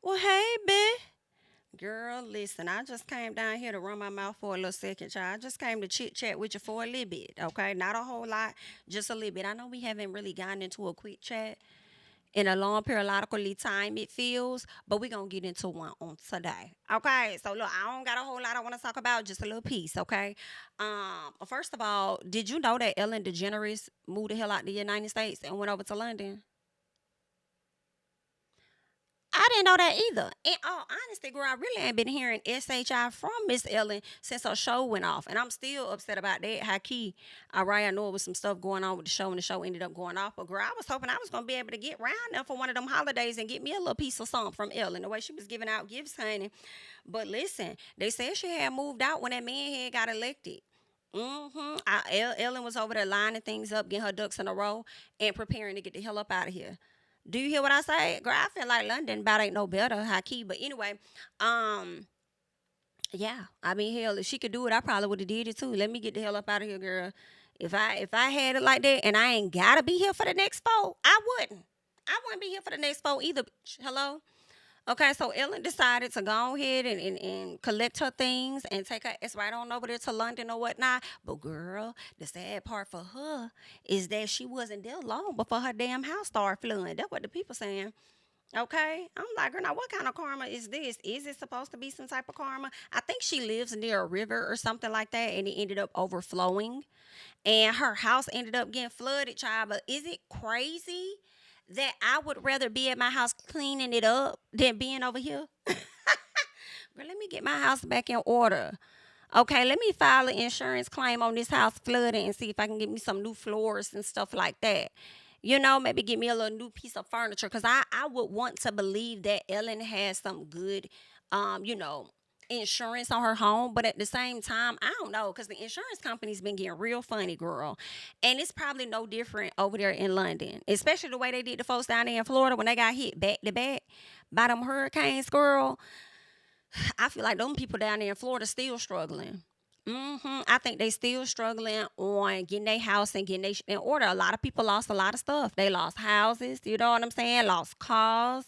Well, hey, bitch. Girl, listen, I just came down here to run my mouth for a little second, child. I just came to chit chat with you for a little bit, okay? Not a whole lot, just a little bit. I know we haven't really gotten into a quick chat in a long periodically time, it feels, but we're going to get into one on today, okay? So, look, I don't got a whole lot I want to talk about, just a little piece, okay? First of all, did you know that Ellen DeGeneres moved the hell out the United States and went over to London? I didn't know that either. In all honesty, girl, I really ain't been hearing SHI from Miss Ellen since her show went off. And I'm still upset about that. High key. All right, I know it was some stuff going on with the show, and the show ended up going off. But girl, I was hoping I was gonna be able to get round there for one of them holidays and get me a little piece of something from Ellen, the way she was giving out gifts, honey. But listen, they said she had moved out when that man had got elected. Ellen was over there lining things up, getting her ducks in a row, and preparing to get the hell up out of here. Do you hear what I say? Girl, I feel like London about ain't no better, high key. But anyway, um, yeah. I mean, hell, if she could do it, I probably would have did it too. Let me get the hell up out of here, girl. If I had it like that and I ain't gotta be here for the next four, I wouldn't. I wouldn't be here for the next four either. Hello? Okay, so Ellen decided to go ahead and collect her things and take her ass right on over there to London or whatnot. But girl, the sad part for her is that she wasn't there long before her damn house started flooding. That's what the people saying. Okay, I'm like, girl, now what kind of karma is this? Is it supposed to be some type of karma? I think she lives near a river or something like that, and it ended up overflowing, and her house ended up getting flooded, child. But is it crazy that I would rather be at my house cleaning it up than being over here? Girl, let me get my house back in order. Okay, let me file an insurance claim on this house flooding and see if I can get me some new floors and stuff like that. You know, maybe get me a little new piece of furniture because I would want to believe that Ellen has some good, you know, insurance on her home. But at the same time, I don't know because the insurance company's been getting real funny, girl. And it's probably no different over there in London, especially the way they did the folks down there in Florida when they got hit back to back by them hurricanes, girl. I feel like them people down there in Florida still struggling. I think they still struggling on getting their house and getting their in order. A lot of people lost a lot of stuff. They lost houses, you know what I'm saying? Lost cars.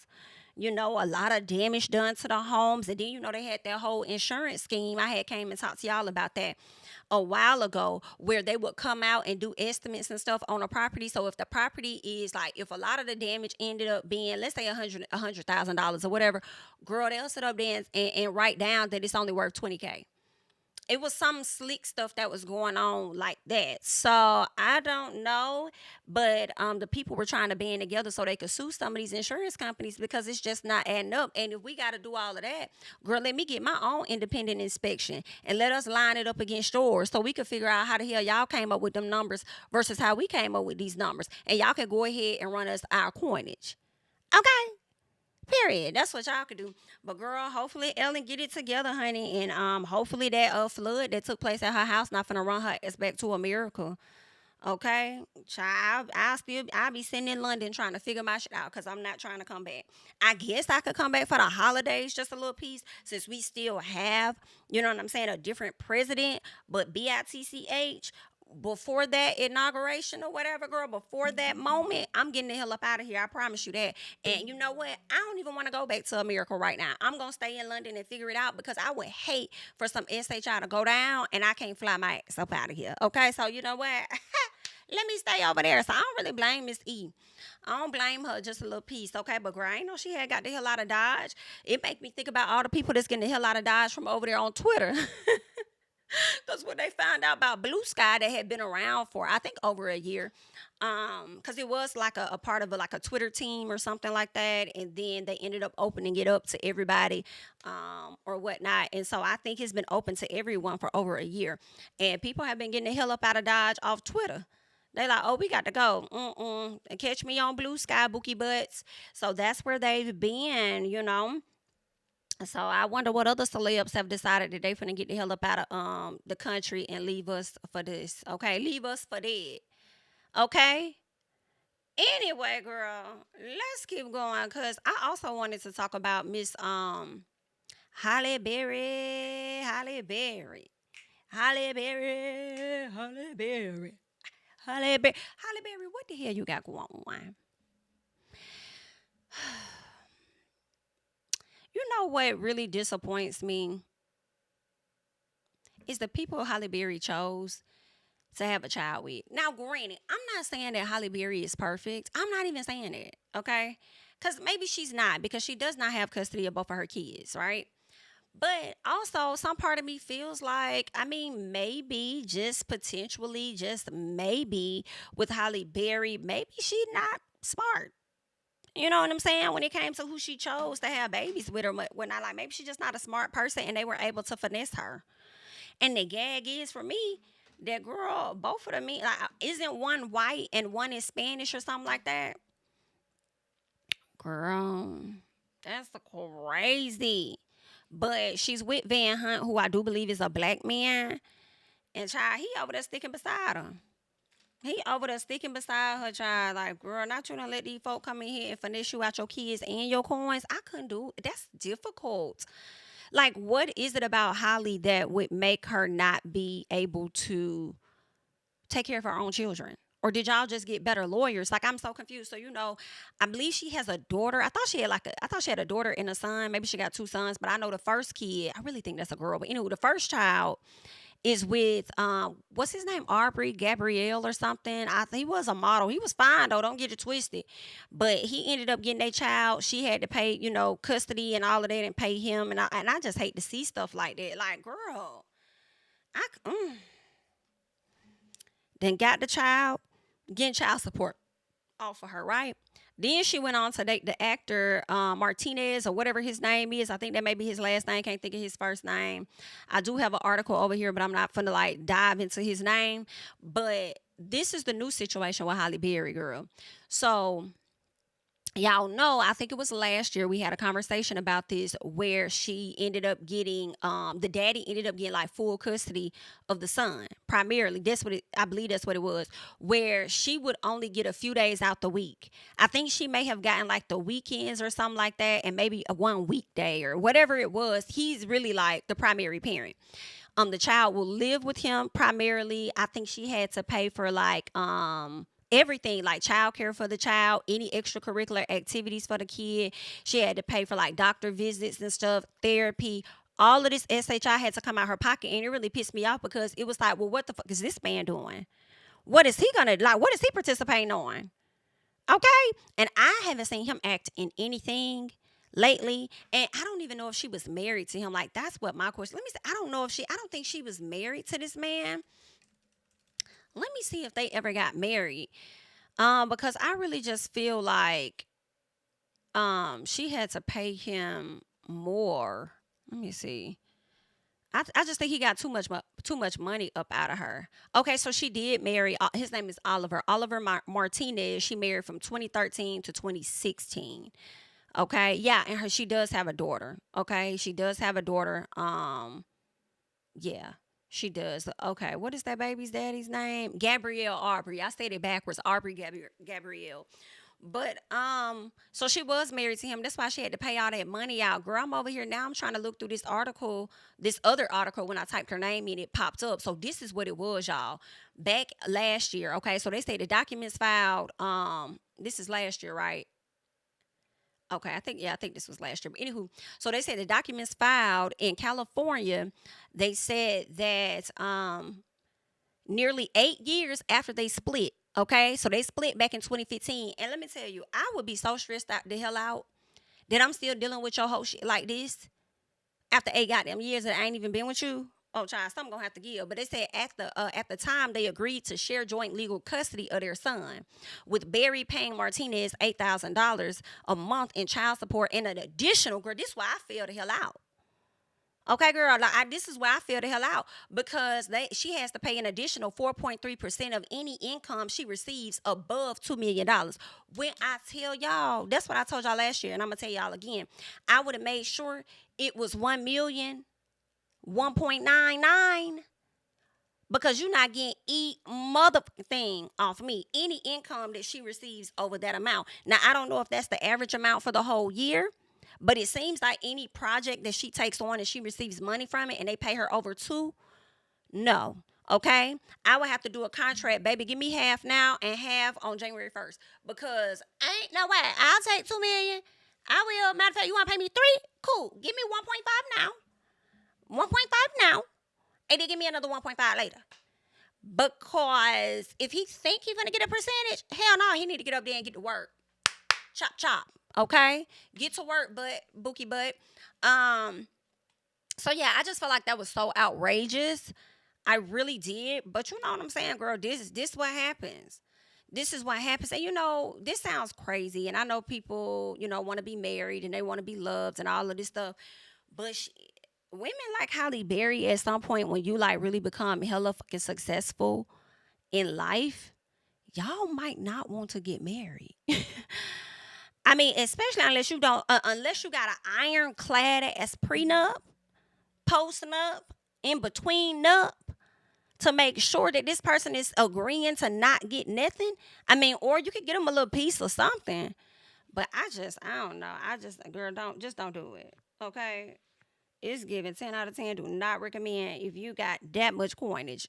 You know, a lot of damage done to the homes. And then, you know, they had that whole insurance scheme. I had came and talked to y'all about that a while ago where they would come out and do estimates and stuff on a property. So if the property is like, if a lot of the damage ended up being, let's say $100,000 or whatever, girl, they'll sit up there and write down that it's only worth 20K. It was some slick stuff that was going on like that. So I don't know, but the people were trying to band together so they could sue some of these insurance companies because it's just not adding up. And if we got to do all of that, girl, let me get my own independent inspection and let us line it up against yours so we could figure out how the hell y'all came up with them numbers versus how we came up with these numbers, and y'all can go ahead and run us our coinage. Okay. Period. That's what y'all could do. But girl, hopefully Ellen get it together, honey, and hopefully that flood that took place at her house not finna run her ass back to America. Okay, child, I'll be sitting in London trying to figure my shit out because I'm not trying to come back. I guess I could come back for the holidays, just a little piece, since we still have, you know what I'm saying, a different president. But bitch, before that inauguration or whatever, girl, before that moment, I'm getting the hell up out of here. I promise you that. And you know what? I don't even want to go back to America right now. I'm gonna stay in London and figure it out because I would hate for some SHI to go down and I can't fly my ass up out of here. Okay, so you know what? Let me stay over there. So I don't really blame Miss E. I don't blame her, just a little piece, okay? But girl, I ain't know she had got the hell out of Dodge. It make me think about all the people that's getting the hell out of Dodge from over there on Twitter. Because when they found out about Blue Sky that had been around for I think over a year, because it was like a part of like a Twitter team or something like that, and then they ended up opening it up to everybody, or whatnot. And so I think it's been open to everyone for over a year, and people have been getting the hell up out of Dodge off Twitter. They like, oh, we got to go. And catch me on Blue Sky, Bookie Butts. So that's where they've been, you know. So I wonder what other celebs have decided that they finna get the hell up out of the country and leave us for this. Okay, leave us for dead. Okay. Anyway, girl, let's keep going because I also wanted to talk about Miss Halle Berry, Halle Berry, Halle Berry, Halle Berry, Halle Berry, Halle Berry. What the hell you got going on? what really disappoints me is the people Halle Berry chose to have a child with. Now, granted, I'm not saying that Halle Berry is perfect. I'm not even saying that, okay? Because maybe she's not, because she does not have custody of both of her kids, right? But also, some part of me feels like, I mean, maybe, just potentially, just maybe, with Halle Berry, maybe she's not smart. You know what I'm saying? When it came to who she chose to have babies with her, when I like, maybe she's just not a smart person and they were able to finesse her. And the gag is for me, that girl, both of them, like, isn't one white and one is Spanish or something like that? Girl, that's crazy. But she's with Van Hunt, who I do believe is a black man. And child, he over there sticking beside her. He over there sticking beside her, child. Like, girl, not you gonna let these folk come in here and finesse you out your kids and your coins. I couldn't do it. That's difficult. Like, what is it about Holly that would make her not be able to take care of her own children? Or did y'all just get better lawyers? Like, I'm so confused. So, I believe she has a daughter. I thought she had a daughter and a son. Maybe she got two sons, but I know the first kid, I really think that's a girl. But anyway, the first child is with what's his name? Aubrey Gabrielle or something. He was a model. He was fine though, don't get it twisted. But he ended up getting a child. She had to pay, custody and all of that and pay him. And I just hate to see stuff like that. Like, girl, then got the child, getting child support off of her, right? Then she went on to date the actor Martinez or whatever his name is. I think that may be his last name. Can't think of his first name. I do have an article over here, but I'm not finna like dive into his name. But this is the new situation with Halle Berry, girl. So y'all know, I think it was last year we had a conversation about this where she ended up getting the daddy ended up getting like full custody of the son. Primarily, I believe that's what it was, where she would only get a few days out the week. I think she may have gotten like the weekends or something like that, and maybe a one weekday or whatever it was. He's really like the primary parent. The child will live with him primarily. I think she had to pay for like everything, like childcare for the child, any extracurricular activities for the kid. She had to pay for like doctor visits and stuff, therapy. All of this SHI had to come out her pocket, and it really pissed me off because it was like, well, what the fuck is this man doing? What is he gonna like? What is he participating on? Okay, and I haven't seen him act in anything lately, and I don't even know if she was married to him. Like, that's what my question. Let me say, I don't think she was married to this man. Let me see if they ever got married. Because I really just feel like she had to pay him more. Let me see. I just think he got too much money up out of her. Okay, so she did marry. His name is Oliver. Oliver Martinez. She married from 2013 to 2016. Okay, yeah, and she does have a daughter. Okay, she does have a daughter. Yeah, she does. Okay, what is that baby's daddy's name? Gabrielle Aubrey. I said it backwards. Aubrey Gabrielle. But so she was married to him. That's why she had to pay all that money out. Girl, I'm over here now. I'm trying to look through this article, this other article. When I typed her name in, it popped up. So this is what it was, y'all. Back last year. Okay, so they say the documents filed. This is last year, right? Okay, I think this was last year. But anywho, so they said the documents filed in California. They said that nearly 8 years after they split. Okay, so they split back in 2015. And let me tell you, I would be so stressed out the hell out that I'm still dealing with your whole shit like this after 8 goddamn years that I ain't even been with you. Oh, child, something gonna have to give. But they said at the time they agreed to share joint legal custody of their son, with Barry paying Martinez $8,000 a month in child support and an additional. Girl, this is why I feel the hell out. Okay, girl, this is where I feel the hell out because she has to pay an additional 4.3% of any income she receives above $2 million. When I tell y'all, that's what I told y'all last year, and I'm gonna tell y'all again. I would have made sure it was 1 million, 1.99, because you're not getting motherfucking thing off me. Any income that she receives over that amount. Now, I don't know if that's the average amount for the whole year, but it seems like any project that she takes on and she receives money from it and they pay her over two, no. Okay? I would have to do a contract, baby. Give me half now and half on January 1st. Because ain't no way. I'll take $2 million. I will. Matter of fact, you want to pay me 3? Cool. Give me 1.5 now. 1.5 now. And then give me another 1.5 later. Because if he think he's gonna get a percentage, hell no, he need to get up there and get to work. Chop chop. Okay? Get to work, but bookie butt. So yeah, I just felt like that was so outrageous. I really did. But you know what I'm saying, girl? This what happens. This is what happens. And this sounds crazy. And I know people, want to be married and they want to be loved and all of this stuff. But women like Halle Berry, at some point when you like really become hella fucking successful in life, y'all might not want to get married. I mean, especially unless you don't, unless you got an ironclad ass prenup, posting up, in between up, to make sure that this person is agreeing to not get nothing. I mean, or you could get them a little piece or something. But I don't know. Girl, don't do it. Okay? It's given 10 out of 10. Do not recommend if you got that much coinage.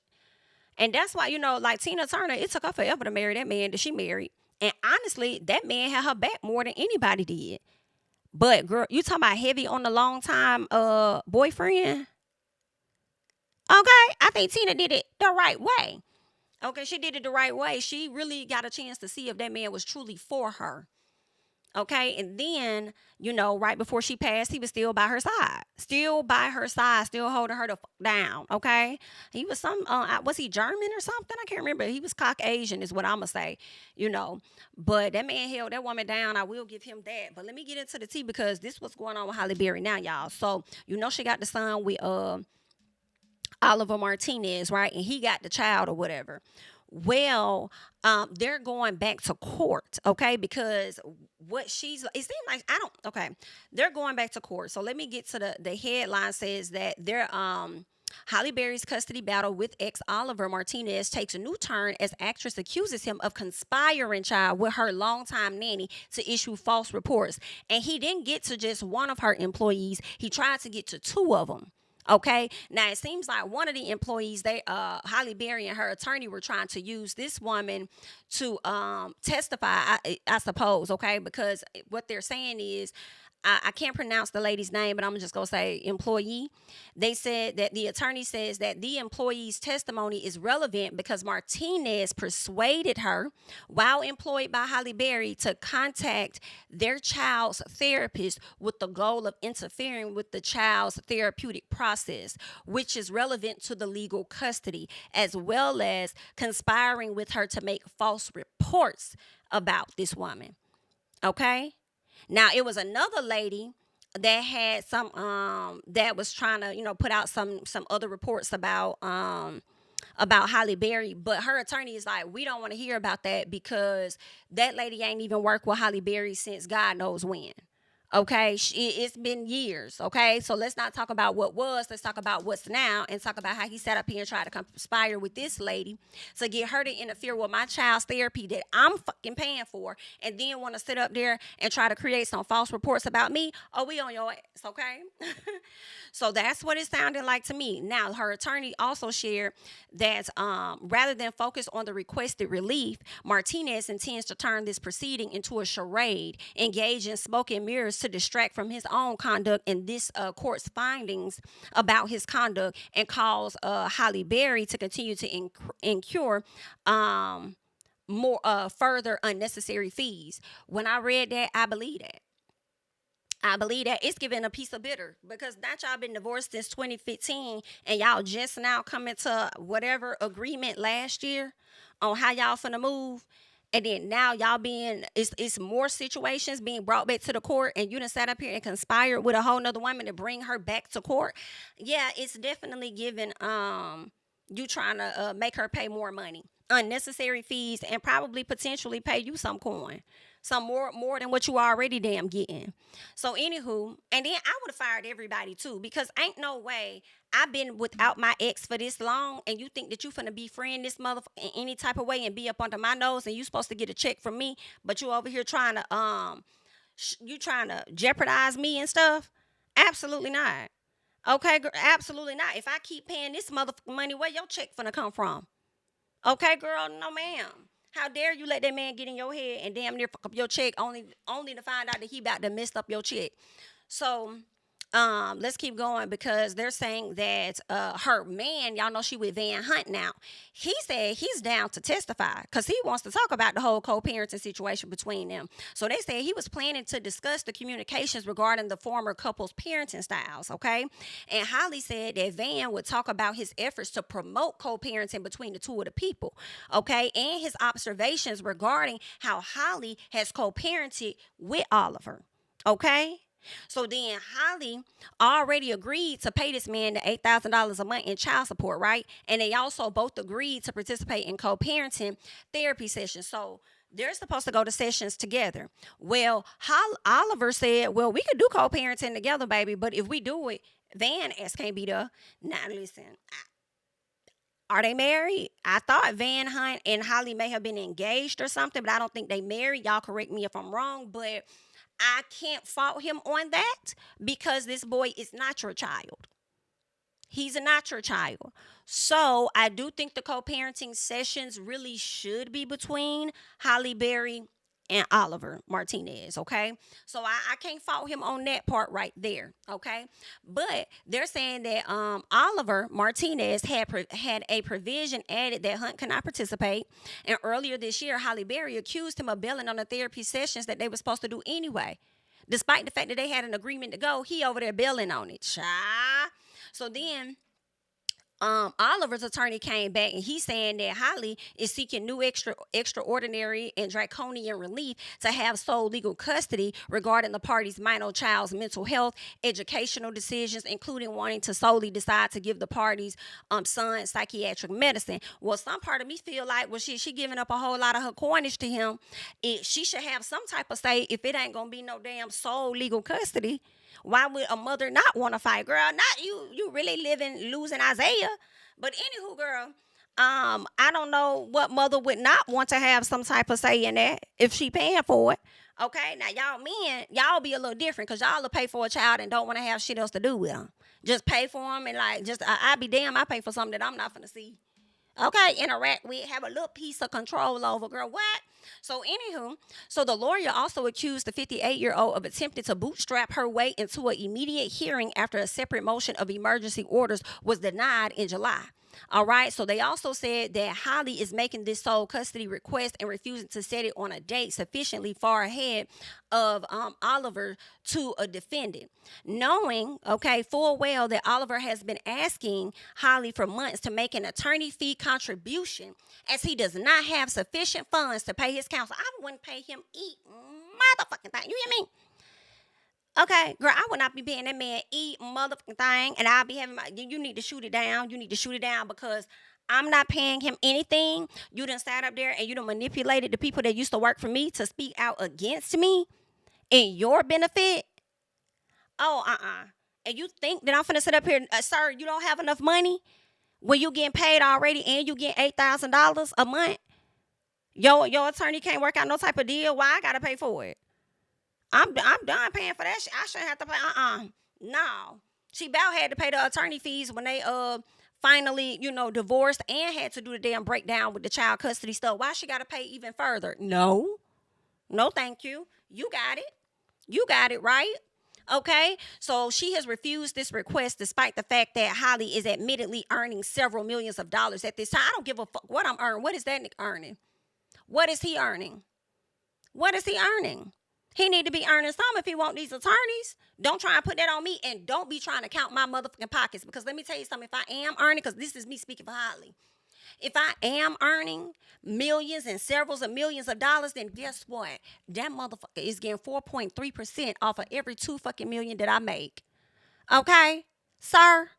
And that's why, like Tina Turner, it took her forever to marry that man that she married. And honestly, that man had her back more than anybody did. But girl, you talking about heavy on the long time boyfriend? Okay, I think Tina did it the right way. Okay, she did it the right way. She really got a chance to see if that man was truly for her. Okay, and then, right before she passed, he was still by her side. Still by her side, still holding her down. Okay, he was was he German or something? I can't remember. He was Caucasian, is what I'm going to say. But that man held that woman down. I will give him that. But let me get into the tea because this is what's going on with Halle Berry now, y'all. So, she got the son with Oliver Martinez, right? And he got the child or whatever. Well, they're going back to court, okay? Because it seems like, okay. They're going back to court. So let me get to the headline says that they're, Halle Berry's custody battle with ex Oliver Martinez takes a new turn as actress accuses him of conspiring, with her longtime nanny to issue false reports. And he didn't get to just one of her employees. He tried to get to 2 of them. Okay. Now it seems like one of the employees, Halle Berry and her attorney were trying to use this woman to testify. I suppose. Okay, because what they're saying is. I can't pronounce the lady's name, but I'm just going to say employee. They said that the attorney says that the employee's testimony is relevant because Martinez persuaded her while employed by Halle Berry to contact their child's therapist with the goal of interfering with the child's therapeutic process, which is relevant to the legal custody, as well as conspiring with her to make false reports about this woman. Okay? Now, it was another lady that had that was trying to, put out some other reports about Halle Berry, but her attorney is like, we don't want to hear about that because that lady ain't even worked with Halle Berry since God knows when. Okay, it's been years. Okay, so let's not talk about what was. Let's talk about what's now and talk about how he sat up here and tried to conspire with this lady to get her to interfere with my child's therapy that I'm fucking paying for, and then want to sit up there and try to create some false reports about me. Oh, we on your ass, okay? So that's what it sounded like to me. Now, her attorney also shared that rather than focus on the requested relief, Martinez intends to turn this proceeding into a charade, engage in smoke and mirrors to distract from his own conduct and this court's findings about his conduct, and cause Halle Berry to continue to incur more further unnecessary fees. When I read that, I believe that. It's giving a piece of bitter because not y'all been divorced since 2015 and y'all just now coming to whatever agreement last year on how y'all finna move. And then now y'all it's more situations being brought back to the court, and you done sat up here and conspired with a whole nother woman to bring her back to court. Yeah, it's definitely giving you trying to make her pay more money, unnecessary fees, and probably potentially pay you some coin. Some more than what you already damn getting. So anywho, and then I would have fired everybody too, because ain't no way I've been without my ex for this long, and you think that you finna befriend this motherfucker in any type of way and be up under my nose, and you supposed to get a check from me, but you over here trying to you trying to jeopardize me and stuff? Absolutely not. Okay, girl, absolutely not. If I keep paying this motherfucking money, where your check finna come from? Okay, girl, no ma'am. How dare you let that man get in your head and damn near fuck up your check only to find out that he about to mess up your check. So let's keep going because they're saying that her man, y'all know she with Van Hunt now. He said he's down to testify because he wants to talk about the whole co-parenting situation between them. So they said he was planning to discuss the communications regarding the former couple's parenting styles, okay? And Holly said that Van would talk about his efforts to promote co-parenting between the two of the people, okay? And his observations regarding how Holly has co-parented with Oliver, okay? So then Holly already agreed to pay this man the $8,000 a month in child support, right? And they also both agreed to participate in co-parenting therapy sessions. So they're supposed to go to sessions together. Well, Oliver said, well, we could do co-parenting together, baby, but if we do it, Van ass can't be there. Now, listen, are they married? I thought Van Hunt and Holly may have been engaged or something, but I don't think they married. Y'all correct me if I'm wrong, but I can't fault him on that because this boy is not your child. He's not your child. So I do think the co-parenting sessions really should be between Halle Berry and Oliver Martinez, okay? So I can't fault him on that part right there, okay? But they're saying that Oliver Martinez had a provision added that Hunt could not participate. And earlier this year, Halle Berry accused him of bailing on the therapy sessions that they were supposed to do anyway. Despite the fact that they had an agreement to go, he over there bailing on it. So then Oliver's attorney came back and he's saying that Holly is seeking new extraordinary and draconian relief to have sole legal custody regarding the party's minor child's mental health, educational decisions, including wanting to solely decide to give the party's son psychiatric medicine. Well, some part of me feel like, well, she giving up a whole lot of her coinage to him. She should have some type of say if it ain't gonna be no damn sole legal custody. Why would a mother not want to fight, girl? Not you. You really losing Isaiah. But anywho, girl, I don't know what mother would not want to have some type of say in that if she paying for it. Okay, now y'all men, y'all be a little different because y'all will pay for a child and don't want to have shit else to do with them. Just pay for them and like, I be damn, I pay for something that I'm not finna see. Okay, interact with, have a little piece of control over, girl. What? So, anywho, so the lawyer also accused the 58-year-old of attempting to bootstrap her way into an immediate hearing after a separate motion of emergency orders was denied in July. All right, so they also said that Holly is making this sole custody request and refusing to set it on a date sufficiently far ahead of Oliver to a defendant. Knowing, okay, full well that Oliver has been asking Holly for months to make an attorney fee contribution as he does not have sufficient funds to pay his counsel. I wouldn't pay him motherfucking thing. You hear me? Okay, girl, I would not be paying that man motherfucking thing, and I'll be having you need to shoot it down. You need to shoot it down because I'm not paying him anything. You done sat up there and you done manipulated the people that used to work for me to speak out against me in your benefit. Oh, And you think that I'm finna sit up here, sir, you don't have enough money when you getting paid already and you get $8,000 a month? Your attorney can't work out no type of deal. Why I gotta pay for it? I'm done paying for that shit. I shouldn't have to pay. No. She about had to pay the attorney fees when they finally, divorced and had to do the damn breakdown with the child custody stuff. Why she got to pay even further? No, thank you. You got it. You got it, right? Okay, so she has refused this request despite the fact that Holly is admittedly earning several millions of dollars at this time. I don't give a fuck what I'm earning. What is that nigga earning? What is he earning? What is he earning? He need to be earning some if he want these attorneys. Don't try and put that on me, and don't be trying to count my motherfucking pockets, because let me tell you something. If I am earning, because this is me speaking for Holly, if I am earning millions and several of millions of dollars, then guess what? That motherfucker is getting 4.3% off of every $2 fucking million that I make. Okay, sir?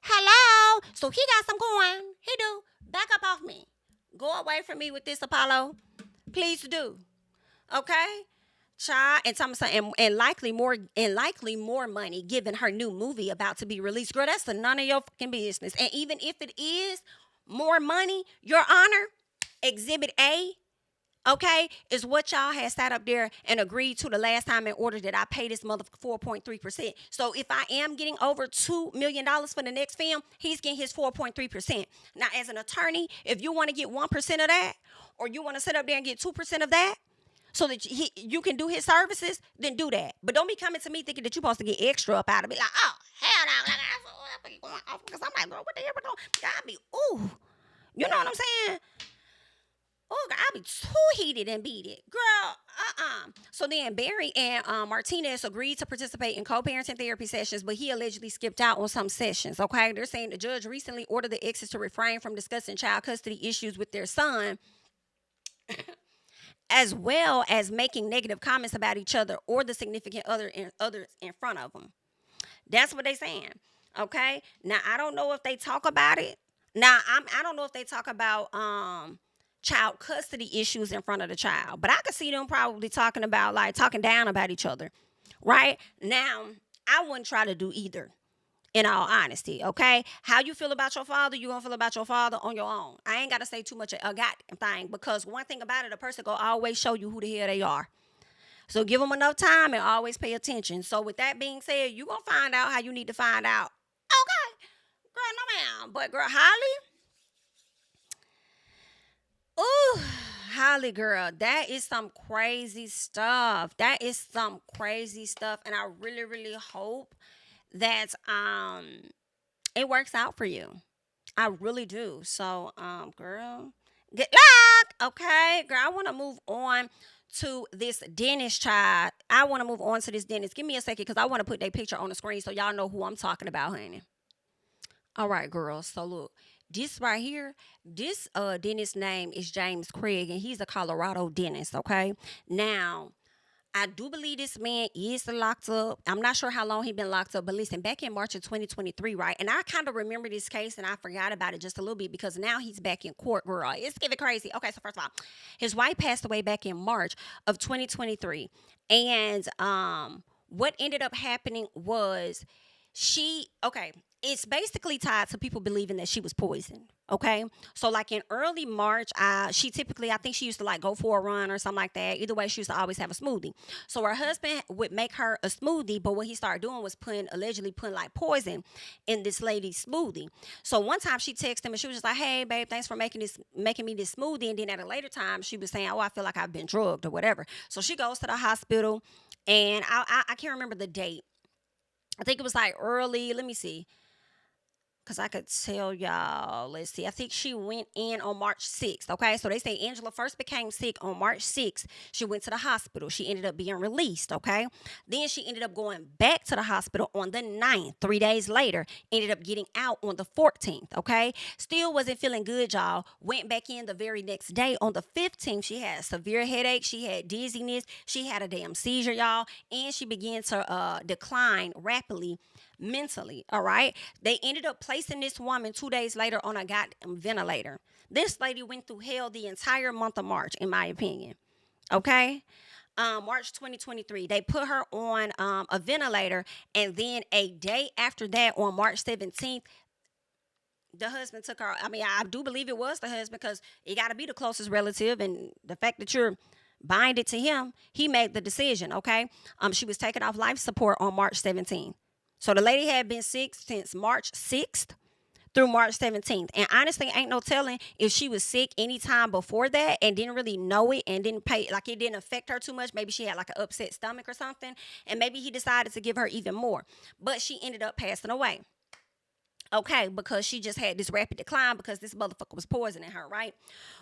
Hello? So he got some coin. He do. Back up off me. Go away from me with this, Apollo. Please do. Okay? Child, and likely more money given her new movie about to be released. Girl, that's none of your fucking business. And even if it is more money, Your Honor, Exhibit A, okay, is what y'all had sat up there and agreed to the last time in order that I pay this mother 4.3%. So if I am getting over $2 million for the next film, he's getting his 4.3%. Now, as an attorney, if you want to get 1% of that, or you want to sit up there and get 2% of that, so that you can do his services, then do that. But don't be coming to me thinking that you're supposed to get extra up out of it. Like, oh, hell no. Like, going off because I'm like, girl, what the hell? God be, ooh. You know what I'm saying? Oh, God, I be too heated and beat it. Girl, So then Barry and Martinez agreed to participate in co-parenting therapy sessions, but he allegedly skipped out on some sessions, okay? They're saying the judge recently ordered the exes to refrain from discussing child custody issues with their son, as well as making negative comments about each other or the significant others in front of them. That's what they saying. Okay. Now I don't know if they talk about it. Now I don't know if they talk about child custody issues in front of the child, but I could see them probably talking about like talking down about each other. Right now, I wouldn't try to do either. In all honesty, okay? How you feel about your father, you gonna feel about your father on your own. I ain't gotta say too much a goddamn thing because one thing about it, a person gonna always show you who the hell they are. So give them enough time and always pay attention. So with that being said, you gonna find out how you need to find out. Okay, girl, no ma'am. But girl, ooh, Holly girl, that is some crazy stuff. That is some crazy stuff. And I really, really hope that it works out for you. I really do. So, girl, good luck. Okay, girl, I want to move on to this dentist child. I want to move on to this dentist. Give me a second because I want to put their picture on the screen so y'all know who I'm talking about, honey. All right, girls. So look, this right here, this dentist name is James Craig, and he's a Colorado dentist. Okay, now I do believe this man is locked up. I'm not sure how long he been locked up, but listen, back in March of 2023, right? And I kind of remember this case and I forgot about it just a little bit because now he's back in court, girl. It's getting crazy. Okay, so first of all, his wife passed away back in March of 2023. And what ended up happening was okay, it's basically tied to people believing that she was poisoned. Okay, so like in early March, she typically, I think she used to like go for a run or something like that. Either way, she used to always have a smoothie. So her husband would make her a smoothie, but what he started doing was allegedly putting like poison in this lady's smoothie. So one time she texted him and she was just like, "Hey, babe, thanks for making me this smoothie." And then at a later time, she was saying, "Oh, I feel like I've been drugged or whatever." So she goes to the hospital, and I can't remember the date. I think it was like early. Let me see. Because I could tell y'all, let's see. I think she went in on March 6th. Okay. So they say Angela first became sick on March 6th. She went to the hospital. She ended up being released. Okay. Then she ended up going back to the hospital on the 9th, 3 days later. Ended up getting out on the 14th. Okay. Still wasn't feeling good, y'all. Went back in the very next day on the 15th. She had severe headache. She had dizziness. She had a damn seizure, y'all. And she began to decline rapidly mentally. All right. They ended up placing this woman 2 days later on a goddamn ventilator. This lady went through hell the entire month of March, in my opinion. Okay. March 2023, they put her on a ventilator, and then a day after that, on March 17th, the husband took her. I mean, I do believe it was the husband because it got to be the closest relative, and the fact that you're binded to him, he made the decision. Okay. She was taken off life support on March 17th. So the lady had been sick since March 6th through March 17th. And honestly, ain't no telling if she was sick anytime before that and didn't really know it and didn't pay, like it didn't affect her too much. Maybe she had like an upset stomach or something. And maybe he decided to give her even more. But she ended up passing away. Okay, because she just had this rapid decline because this motherfucker was poisoning her, right?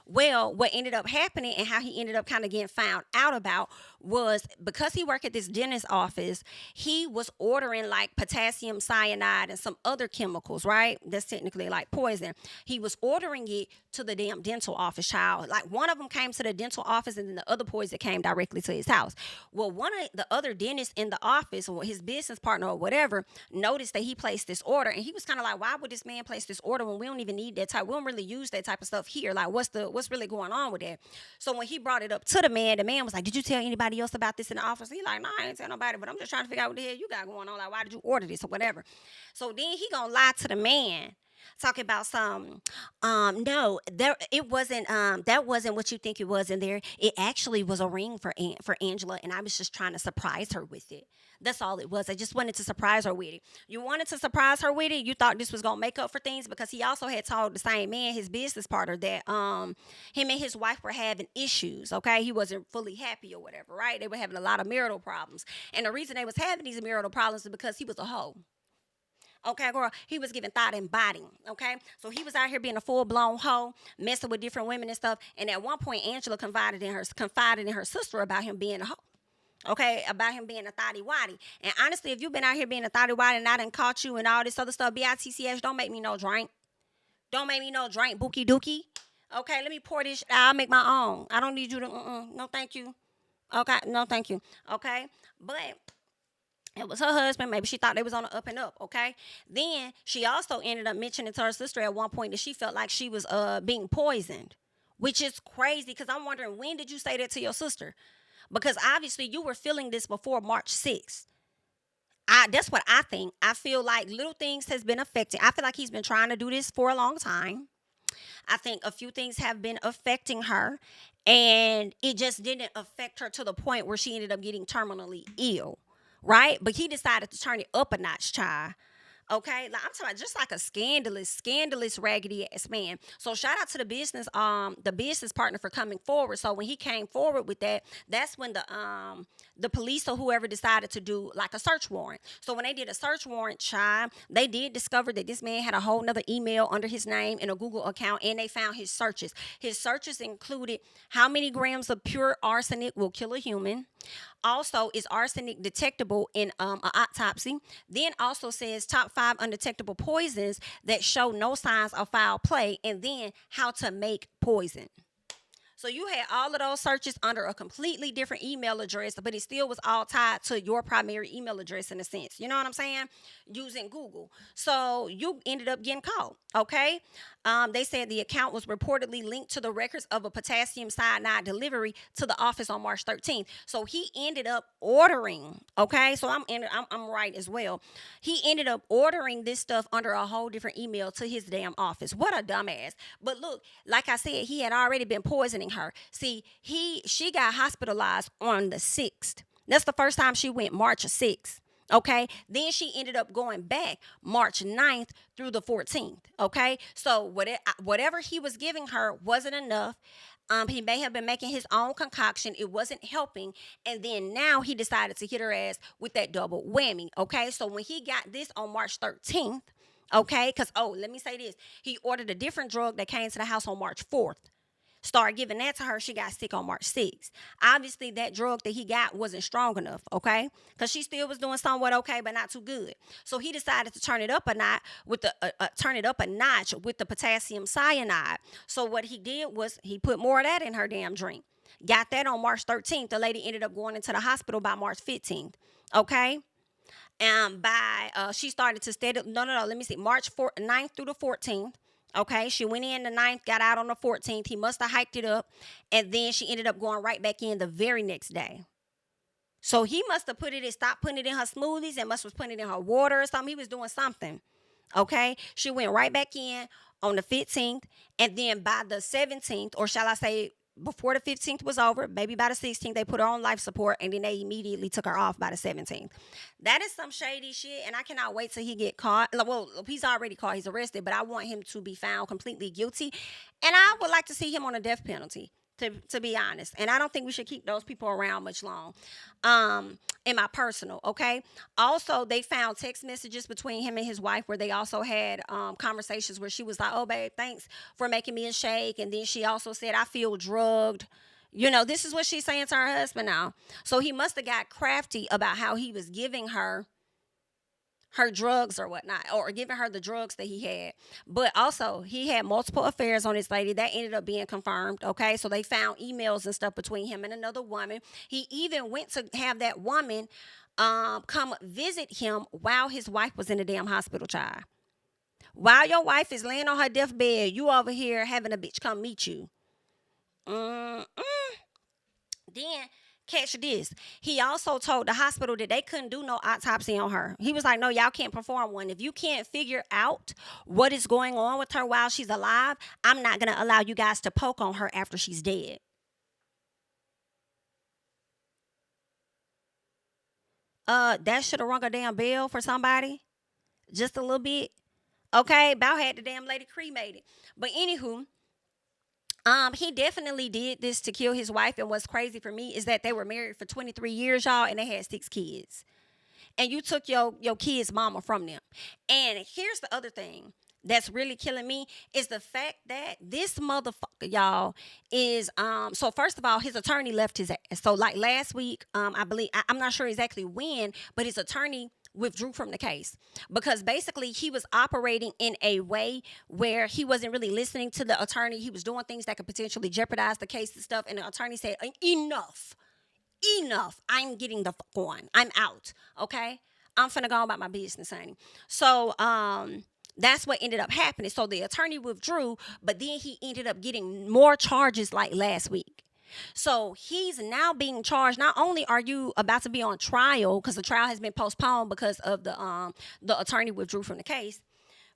Well, what ended up happening and how he ended up kind of getting found out about was because he worked at this dentist office, he was ordering like potassium cyanide and some other chemicals, right? That's technically like poison. He was ordering it to the damn dental office, child. Like one of them came to the dental office and then the other poison came directly to his house. Well, one of the other dentists in the office or his business partner or whatever noticed that he placed this order and he was kind of like, why would this man place this order when we don't even need that type? We don't really use that type of stuff here. Like, what's really going on with that? So when he brought it up to the man was like, did you tell anybody else about this in the office? He like, no, I ain't tell nobody, but I'm just trying to figure out what the hell you got going on. Like, why did you order this or whatever? So then he gonna lie to the man talking about some no, there it wasn't that wasn't what you think it was in there. It actually was a ring for for Angela, and I was just trying to surprise her with it. That's all it was. I just wanted to surprise her with it. You wanted to surprise her with it. You thought this was gonna make up for things because he also had told the same man, his business partner, that him and his wife were having issues. Okay, he wasn't fully happy or whatever. Right? They were having a lot of marital problems, and the reason they was having these marital problems is because he was a hoe. Okay, girl, he was giving thought and body. Okay, so he was out here being a full blown hoe, messing with different women and stuff. And at one point, Angela confided in her sister about him being a hoe. Okay, about him being a thotty waddy. And honestly, if you've been out here being a thotty waddy and I done caught you and all this other stuff, bitch, don't make me no drink. Don't make me no drink, bookie dookie. Okay, let me pour this. I'll make my own. I don't need you to. No, thank you. Okay, no, thank you. Okay, but it was her husband. Maybe she thought they was on the up and up. Okay. Then she also ended up mentioning to her sister at one point that she felt like she was being poisoned, which is crazy because I'm wondering, when did you say that to your sister? Because obviously you were feeling this before March 6th. That's what I think. I feel like little things has been affecting. I feel like he's been trying to do this for a long time. I think a few things have been affecting her, and it just didn't affect her to the point where she ended up getting terminally ill, right? But he decided to turn it up a notch, child. Okay, like I'm talking about just like a scandalous, raggedy ass man. So shout out to the business partner for coming forward. So when he came forward with that, that's when the police or whoever decided to do like a search warrant. So when they did a search warrant, child, they did discover that this man had a whole nother email under his name in a Google account, and they found his searches. His searches included how many grams of pure arsenic will kill a human. Also, is arsenic detectable in an autopsy? Then also says top 5 undetectable poisons that show no signs of foul play, and then how to make poison. So you had all of those searches under a completely different email address, but it still was all tied to your primary email address in a sense. You know what I'm saying? Using Google. So you ended up getting caught. Okay. They said the account was reportedly linked to the records of a potassium cyanide delivery to the office on March 13th. So he ended up ordering. Okay. So I'm right as well. He ended up ordering this stuff under a whole different email to his damn office. What a dumbass. But look, like I said, he had already been poisoning her. See, she got hospitalized on the 6th. That's the first time she went, March 6th. Okay. Then she ended up going back March 9th through the 14th. Okay. So whatever he was giving her wasn't enough. He may have been making his own concoction. It wasn't helping. And then now he decided to hit her ass with that double whammy. Okay. So when he got this on March 13th, okay, because, oh, let me say this. He ordered a different drug that came to the house on March 4th. Started giving that to her. She got sick on March 6th. Obviously, that drug that he got wasn't strong enough, okay? Because she still was doing somewhat okay, but not too good. So he decided to turn it up a notch with the potassium cyanide. So what he did was he put more of that in her damn drink. Got that on March 13th. The lady ended up going into the hospital by March 15th, okay? And she started to steady, no, let me see, March 9th through the 14th. Okay, she went in the 9th, got out on the 14th. He must have hiked it up, and then she ended up going right back in the very next day. So he must have stopped putting it in her smoothies and must have putting it in her water or something. He was doing something. Okay, she went right back in on the 15th, and then by the 17th, or shall I say, before the 15th was over, maybe by the 16th, they put her on life support, and then they immediately took her off by the 17th. That is some shady shit, and I cannot wait till he get caught. Well, he's already caught. He's arrested, but I want him to be found completely guilty, and I would like to see him on a death penalty. To be honest, and I don't think we should keep those people around much long. In my personal, okay. Also, they found text messages between him and his wife where they also had conversations where she was like, "Oh, babe, thanks for making me a shake," and then she also said, "I feel drugged." You know, this is what she's saying to her husband now. So he must have got crafty about how he was giving her drugs or whatnot, or giving her the drugs that he had. But also, he had multiple affairs on this lady that ended up being confirmed. Okay, so they found emails and stuff between him and another woman. He even went to have that woman come visit him while his wife was in the damn hospital, child. While your wife is laying on her deathbed, you over here having a bitch come meet you. Mm-mm. Then Catch this. He also told the hospital that they couldn't do no autopsy on her. He was like, no, y'all can't perform one. If you can't figure out what is going on with her while she's alive, I'm not going to allow you guys to poke on her after she's dead. That should have rung a damn bell for somebody. Just a little bit. Okay, about had the damn lady cremated. But anywho, he definitely did this to kill his wife. And what's crazy for me is that they were married for 23 years, y'all, and they had 6 kids. And you took your kids' mama from them. And here's the other thing that's really killing me is the fact that this motherfucker, y'all, is so first of all, his attorney left his ass. So like last week, I believe I'm not sure exactly when, but his attorney withdrew from the case because basically he was operating in a way where he wasn't really listening to the attorney. He was doing things that could potentially jeopardize the case and stuff. And the attorney said, enough. I'm getting the fuck on. I'm out. Okay. I'm finna go about my business, honey. So, that's what ended up happening. So the attorney withdrew, but then he ended up getting more charges like last week. So he's now being charged. Not only are you about to be on trial because the trial has been postponed because of the attorney withdrew from the case,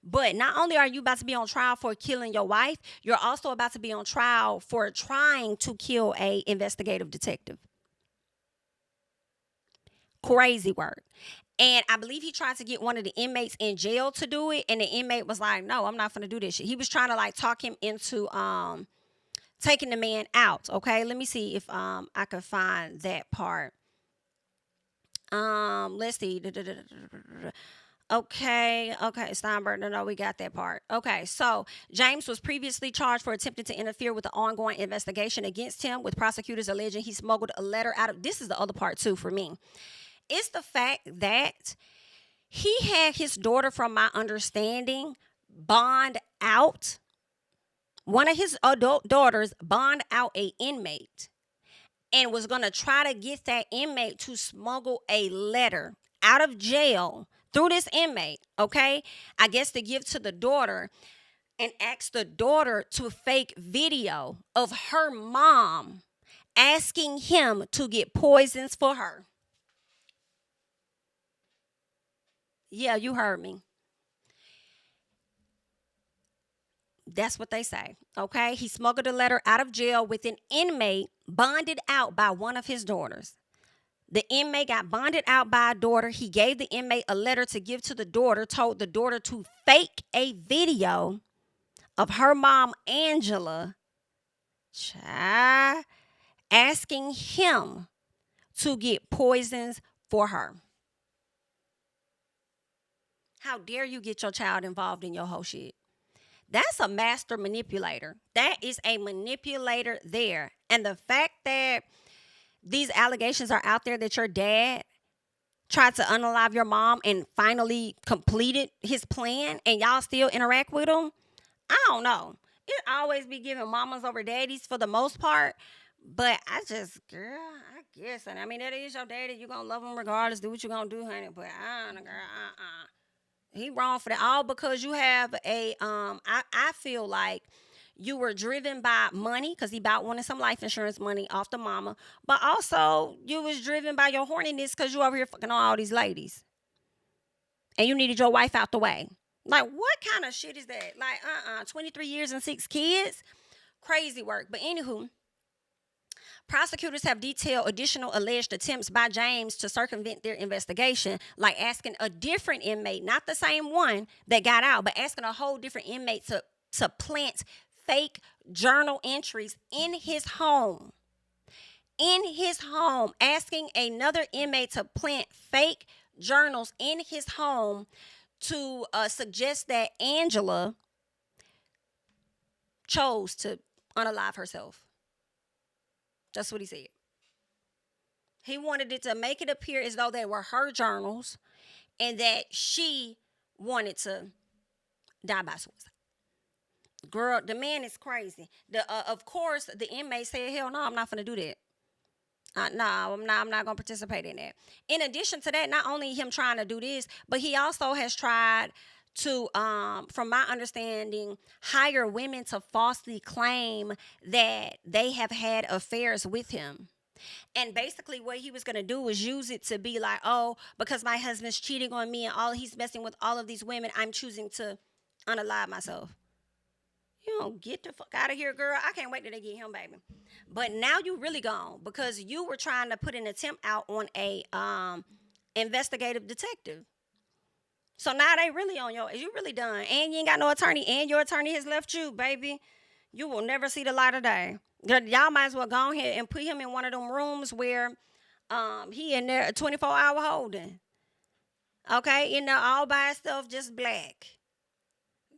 but not only are you about to be on trial for killing your wife, you're also about to be on trial for trying to kill a investigative detective. Crazy work. And I believe he tried to get one of the inmates in jail to do it. And the inmate was like, no, I'm not going to do this shit. He was trying to like talk him into taking the man out. Okay, let me see if I could find that part. Let's see. Okay, Steinberg, no, we got that part. Okay, so James was previously charged for attempting to interfere with the ongoing investigation against him, with prosecutors alleging he smuggled a letter out of, this is the other part too for me. It's the fact that he had his daughter, from my understanding, bond out. One of his adult daughters bond out a inmate and was going to try to get that inmate to smuggle a letter out of jail through this inmate, okay? I guess to give to the daughter and ask the daughter to fake video of her mom asking him to get poisons for her. Yeah, you heard me. That's what they say. Okay. He smuggled a letter out of jail with an inmate bonded out by one of his daughters. The inmate got bonded out by a daughter. He gave the inmate a letter to give to the daughter, told the daughter to fake a video of her mom, Angela, asking him to get poisons for her. How dare you get your child involved in your whole shit? That's a master manipulator. That is a manipulator there. And the fact that these allegations are out there that your dad tried to unalive your mom and finally completed his plan and y'all still interact with him, I don't know. It always be giving mamas over daddies for the most part. But girl, I guess. And I mean, that is your daddy. You're going to love him regardless. Do what you're going to do, honey. But he wrong for that. All because you have I feel like you were driven by money because he bought wanted some life insurance money off the mama. But also you was driven by your horniness because you over here fucking on all these ladies. And you needed your wife out the way. Like, what kind of shit is that? Like, 23 years and 6 kids? Crazy work. But anywho, prosecutors have detailed additional alleged attempts by James to circumvent their investigation, like asking a different inmate, not the same one that got out, but asking a whole different inmate to plant fake journal entries in his home. In his home, asking another inmate to plant fake journals in his home to suggest that Angela chose to unalive herself. That's what he said. He wanted it to make it appear as though they were her journals and that she wanted to die by suicide. Girl, the man is crazy. Of course, the inmate said, hell no, I'm not going to do that. No, I'm not going to participate in that. In addition to that, not only him trying to do this, but he also has tried to, from my understanding, hire women to falsely claim that they have had affairs with him. And basically, what he was going to do was use it to be like, oh, because my husband's cheating on me and all he's messing with all of these women, I'm choosing to unalive myself. You don't get the fuck out of here, girl. I can't wait till they get him, baby. But now you really gone because you were trying to put an attempt out on a investigative detective. So now they really on your. You really done, and you ain't got no attorney, and your attorney has left you, baby. You will never see the light of day. Y'all might as well go ahead and put him in one of them rooms where he in there 24-hour holding. Okay, in there all by itself, just black.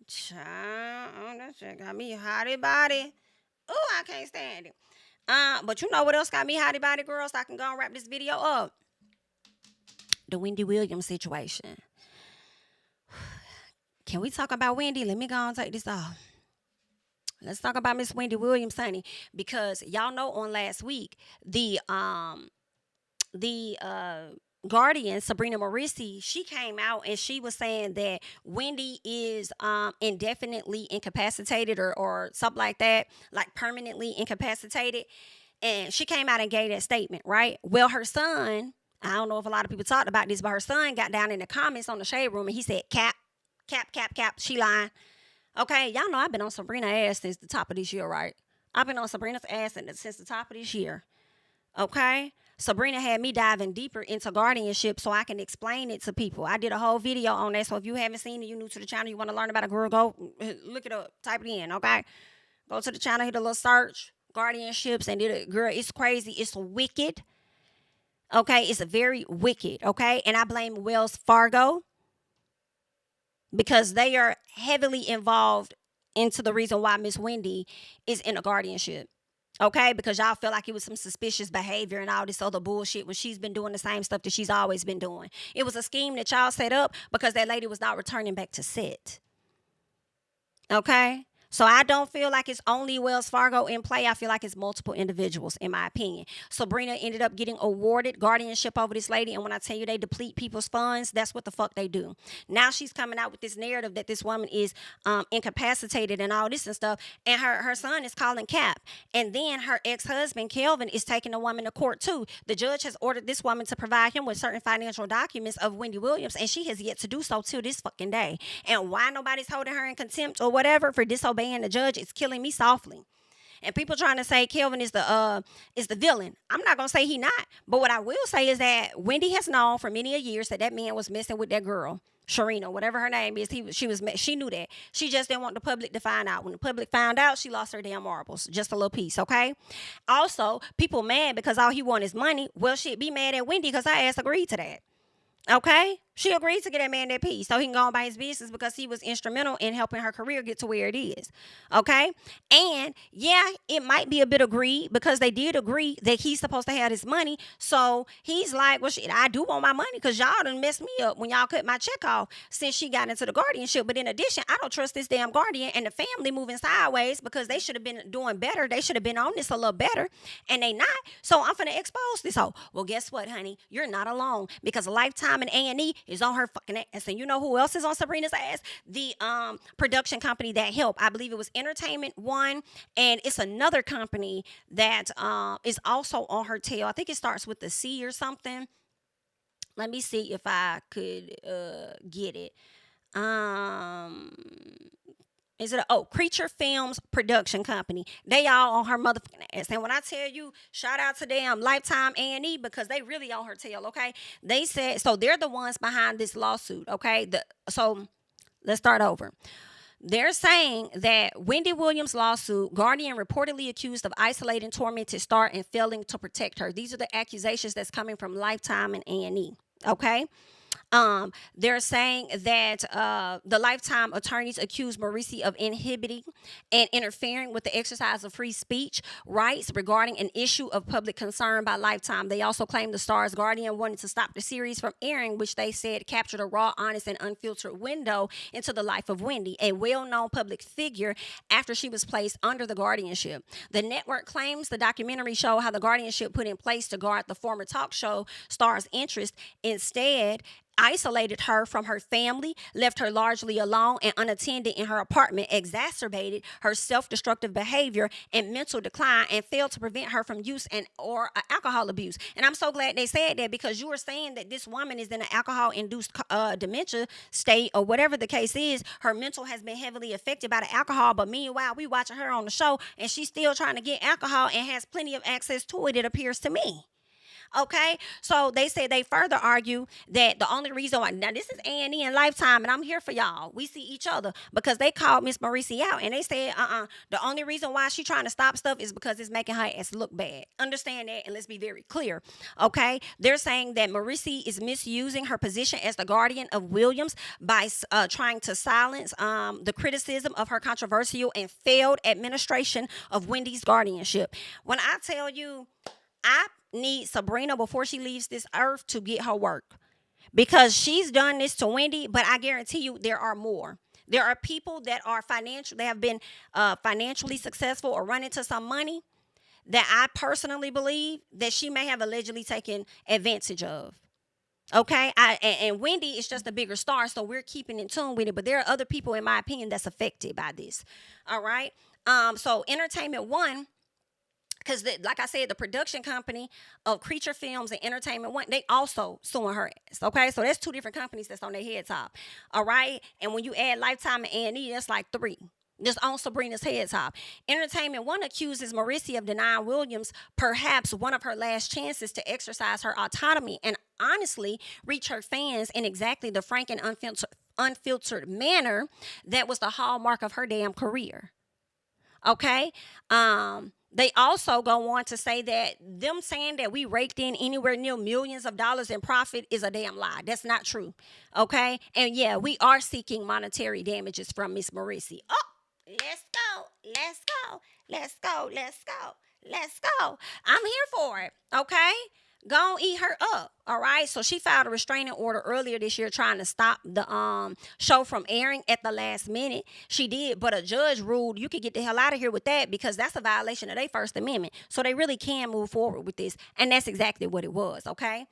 Child, oh, that shit got me hotty body. Oh, I can't stand it. But you know what else got me hotty body, girls? So I can go and wrap this video up. The Wendy Williams situation. Can we talk about Wendy? Let me go and take this off. Let's talk about Miss Wendy Williams, honey, because y'all know on last week the Guardian, Sabrina Maurici, she came out and she was saying that Wendy is indefinitely incapacitated or something like that, like permanently incapacitated. And she came out and gave that statement, right? Well, her son, I don't know if a lot of people talked about this, but her son got down in the comments on the Shade Room and he said, cap, she lying. Okay, y'all know I've been on Sabrina's ass since the top of this year, right? I've been on Sabrina's ass since the top of this year. Okay? Sabrina had me diving deeper into guardianship so I can explain it to people. I did a whole video on that, so if you haven't seen it, you're new to the channel, you want to learn about a girl, go look it up, type it in, okay? Go to the channel, hit a little search, guardianships, and girl, it's crazy, it's wicked, okay? It's very wicked, okay? And I blame Wells Fargo because they are heavily involved into the reason why Miss Wendy is in a guardianship. Okay, because y'all feel like it was some suspicious behavior and all this other bullshit when she's been doing the same stuff that she's always been doing. It was a scheme that y'all set up because that lady was not returning back to set. Okay? So I don't feel like it's only Wells Fargo in play. I feel like it's multiple individuals, in my opinion. Sabrina ended up getting awarded guardianship over this lady. And when I tell you they deplete people's funds, that's what the fuck they do. Now she's coming out with this narrative that this woman is incapacitated and all this and stuff. And her son is calling cap. And then her ex-husband, Kelvin, is taking the woman to court too. The judge has ordered this woman to provide him with certain financial documents of Wendy Williams. And she has yet to do so till this fucking day. And why nobody's holding her in contempt or whatever for disobeying the judge, it's killing me softly. And people trying to say Kelvin is the villain. I'm not gonna say he not, but what I will say is that Wendy has known for many a years that man was messing with that girl, Sharina, whatever her name is. She knew that. She just didn't want the public to find out. When the public found out, she lost her damn marbles. Just a little piece, okay? Also, people mad because all he want is money. Well, shit, be mad at Wendy because her ass agreed to that. Okay? She agreed to get that man that piece so he can go on by his business because he was instrumental in helping her career get to where it is. Okay? And yeah, it might be a bit of greed because they did agree that he's supposed to have his money. So he's like, well, shit, I do want my money because y'all done messed me up when y'all cut my check off since she got into the guardianship. But in addition, I don't trust this damn guardian and the family moving sideways because they should have been doing better. They should have been on this a little better and they not. So I'm finna expose this hoe. Well, guess what, honey? You're not alone because Lifetime and A&E is on her fucking ass. And you know who else is on Sabrina's ass? The production company that helped. I believe it was Entertainment One, and it's another company that is also on her tail. I think it starts with the C or something. Let me see if I could get it. Is it Creature Films Production Company? They all on her motherfucking ass. And when I tell you, shout out to them, Lifetime A&E, because they really on her tail, okay? They said, so they're the ones behind this lawsuit, okay? So let's start over. They're saying that Wendy Williams' lawsuit, Guardian reportedly accused of isolating tormented star and failing to protect her. These are the accusations that's coming from Lifetime and A&E, okay? They're saying that the Lifetime attorneys accused Maurici of inhibiting and interfering with the exercise of free speech rights regarding an issue of public concern by Lifetime. They also claimed the star's guardian wanted to stop the series from airing, which they said captured a raw, honest, and unfiltered window into the life of Wendy, a well-known public figure after she was placed under the guardianship. The network claims the documentary showed how the guardianship put in place to guard the former talk show star's interest. Instead, isolated her from her family, left her largely alone and unattended in her apartment, exacerbated her self-destructive behavior and mental decline, and failed to prevent her from use and or alcohol abuse. And I'm so glad they said that, because you were saying that this woman is in an alcohol-induced dementia state, or whatever the case is. Her mental has been heavily affected by the alcohol, but meanwhile, we watching her on the show, and she's still trying to get alcohol and has plenty of access to it, it appears to me. Okay, so they said they further argue that the only reason why, now this is A&E and Lifetime, and I'm here for y'all. We see each other, because they called Miss Marisi out and they said, the only reason why she trying to stop stuff is because it's making her ass look bad. Understand that, and let's be very clear. Okay, they're saying that Marisi is misusing her position as the guardian of Williams by trying to silence the criticism of her controversial and failed administration of Wendy's guardianship. When I tell you, I need Sabrina before she leaves this earth to get her work, because she's done this to Wendy, but I guarantee you there are more. There are people that are financial, they have been financially successful or run into some money that I personally believe that she may have allegedly taken advantage of. Okay, and Wendy is just a bigger star, so we're keeping in tune with it. But there are other people, in my opinion, that's affected by this. All right. So Entertainment One, because like I said, the production company of Creature Films and Entertainment One, they also suing her ass. Okay, so that's two different companies that's on their head top. All right, and when you add Lifetime and A&E, that's like three. Just on Sabrina's head top. Entertainment One accuses Marisi of denying Williams perhaps one of her last chances to exercise her autonomy and honestly reach her fans in exactly the frank and unfiltered manner that was the hallmark of her damn career. Okay. They also go on to say that them saying that we raked in anywhere near millions of dollars in profit is a damn lie. That's not true. Okay. And yeah, we are seeking monetary damages from Miss Marisi. Oh, let's go. Let's go. Let's go. Let's go. Let's go. I'm here for it. Okay. Go on, eat her up. All right. So she filed a restraining order earlier this year trying to stop the show from airing at the last minute. She did, but a judge ruled you could get the hell out of here with that, because that's a violation of their First Amendment. So they really can move forward with this. And that's exactly what it was. Okay.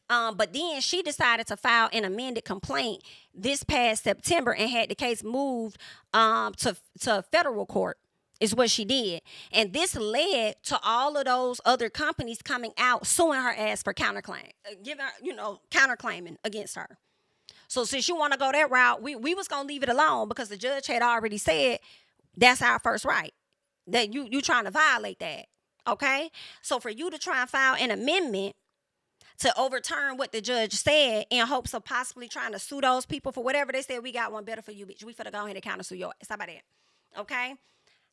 But then she decided to file an amended complaint this past September and had the case moved to federal court. Is what she did. And this led to all of those other companies coming out suing her ass for counterclaim, counterclaiming against her. So since you want to go that route, we was going to leave it alone, because the judge had already said that's our first right, that you trying to violate that. Okay? So for you to try and file an amendment to overturn what the judge said in hopes of possibly trying to sue those people for whatever they said, we got one better for you, bitch. We finna go ahead and counter sue your ass. How about that? Okay?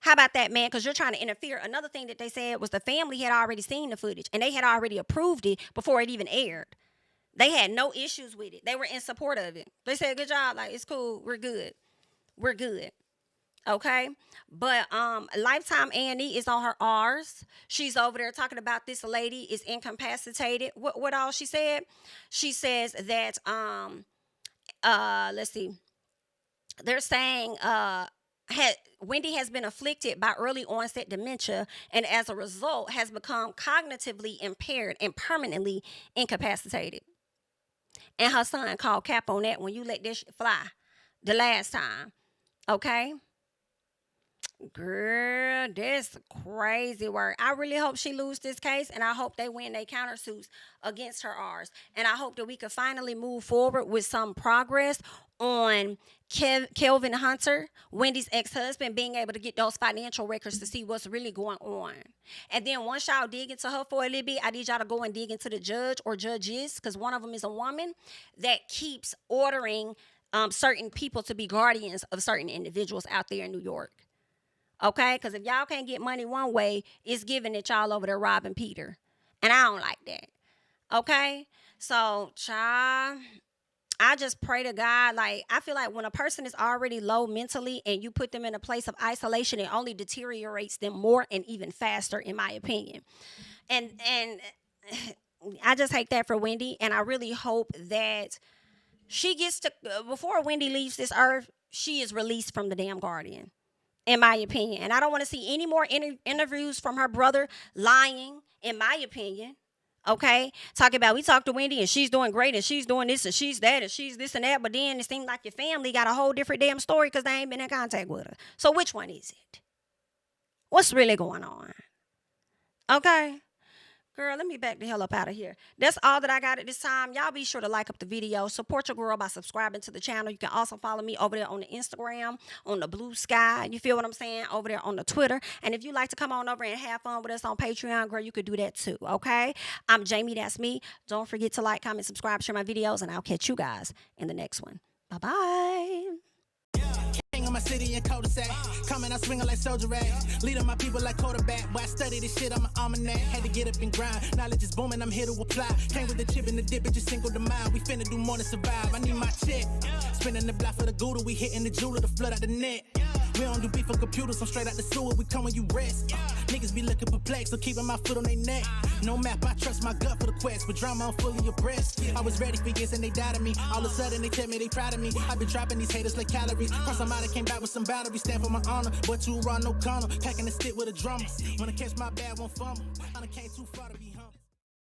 How about that, man? Because you're trying to interfere. Another thing that they said was the family had already seen the footage and they had already approved it before it even aired. They had no issues with it. They were in support of it. They said, good job. Like, it's cool. We're good. We're good. Okay. But Lifetime A&E is on her R's. She's over there talking about this lady is incapacitated. What all she said? She says that let's see. They're saying Wendy has been afflicted by early onset dementia, and as a result has become cognitively impaired and permanently incapacitated. And her son called cap on that when you let this shit fly the last time. Okay? Girl, that's crazy work. I really hope she lose this case, and I hope they win their countersuits against her R's. And I hope that we could finally move forward with some progress on Kelvin Hunter, Wendy's ex-husband, being able to get those financial records to see what's really going on. And then once y'all dig into her for a little bit, I need y'all to go and dig into the judge or judges, because one of them is a woman that keeps ordering certain people to be guardians of certain individuals out there in New York. Okay? Because if y'all can't get money one way, it's giving that y'all over there robbing Peter. And I don't like that. Okay? So, child, I just pray to God. Like, I feel like when a person is already low mentally and you put them in a place of isolation, it only deteriorates them more and even faster, in my opinion. And I just hate that for Wendy. And I really hope that she gets to, before Wendy leaves this earth, she is released from the damn Guardian, in my opinion. And I don't want to see any more interviews from her brother lying, in my opinion. Okay, talking about we talked to Wendy and she's doing great and she's doing this and she's that and she's this and that, but then it seems like your family got a whole different damn story because they ain't been in contact with her. So which one is it? What's really going on? Okay. Girl, let me back the hell up out of here. That's all that I got at this time. Y'all be sure to like up the video. Support your girl by subscribing to the channel. You can also follow me over there on the Instagram, on the Blue Sky. You feel what I'm saying? Over there on the Twitter. And if you like to come on over and have fun with us on Patreon, girl, you could do that too, okay? I'm Jami, that's me. Don't forget to like, comment, subscribe, share my videos, and I'll catch you guys in the next one. Bye-bye. King of my city and cul-de-sac. Coming out swinging like Soldier Ray. Leading my people like quarterback. But I study this shit, I'm an almanac. Had to get up and grind. Knowledge is booming, I'm here to apply. Came with the chip and the dip, it just single the mind. We finna do more than survive. I need my check. Spinning the block for the Gouda. We hitting the jeweler to flood out the net. We don't do beef for computers, I'm straight out the sewer. We come when you rest. Niggas be looking perplexed, so keeping my foot on their neck. No map, I trust my gut for the quest. With drama, I'm fully abreast. I was ready for years and they died of me. All of a sudden, they tell me they proud of me. I been dropping these haters like calories. Cross them out, I came back with some boundaries. Stand for my honor, but too raw, no corner. Packing the stick with a drummer. Wanna catch my bad, won't fumble. I done came too far to be humble.